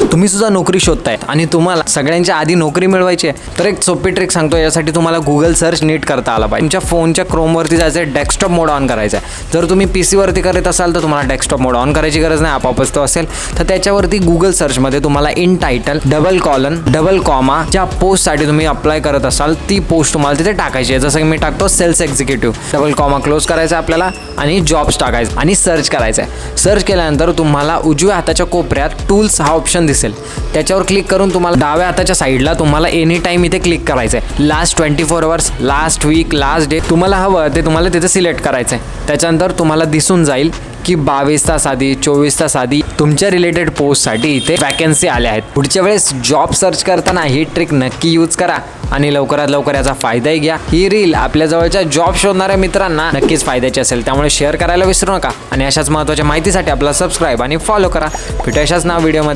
तुम्ही सुद्धा नोकरी शोधताय आणि तुम्हाला सगळ्यांच्या आधी नोकरी मिळवायची आहे, तर एक सोपी ट्रिक सांगतो. यासाठी तुम्हाला गुगल सर्च नीट करता आला पाहिजे. तुमच्या फोनच्या क्रोमवरती जायचं आहे, डेस्कटॉप मोड ऑन करायचा आहे. जर तुम्ही पीसीवरती करत असाल तर तुम्हाला डेस्कटॉप मोड ऑन करायची गरज नाही, आपोआपच तो असेल. तर त्याच्यावरती गुगल सर्चमध्ये तुम्हाला in title double colon double comma ज्या पोस्टसाठी तुम्ही अप्लाय करत असाल ती पोस्ट तुम्हाला तिथे टाकायची आहे. जसं की मी टाकतो sales executive, double comma close करायचा आपल्याला आणि जॉब्स टाकायचं आणि सर्च करायचं आहे. सर्च केल्यानंतर तुम्हाला उजव्या हाताच्या कोपऱ्यात टूल्स हा ऑप्शन दिसेल. त्याच्यावर क्लिक करून तुम्हाला डाव्या हाताच्या साईडला तुम्हाला एनी टाईम इथे क्लिक करायचं आहे. Last 24 hours, last week, last day तुम्हाला हवं ते तुम्हाला तिथे सिलेक्ट करायचं आहे. त्याच्यानंतर तुम्हाला दिसून जाईल की 22 तास आधी, 24 तास आधी तुमच्या रिलेटेड पोस्टसाठी इथे वॅकन्सी आल्या आहेत. पुढच्या वेळेस जॉब सर्च करताना ही ट्रिक नक्की यूज करा आणि लवकरात लवकर याचा फायदाही घ्या. ही रील आपल्या जवळच्या जॉब शोधणाऱ्या मित्रांना नक्कीच फायद्याची असेल, त्यामुळे शेअर करायला विसरू नका. आणि अशाच महत्त्वाच्या माहितीसाठी आपला सबस्क्राईब आणि फॉलो करा. भेटू अशाच व्हिडिओमध्ये.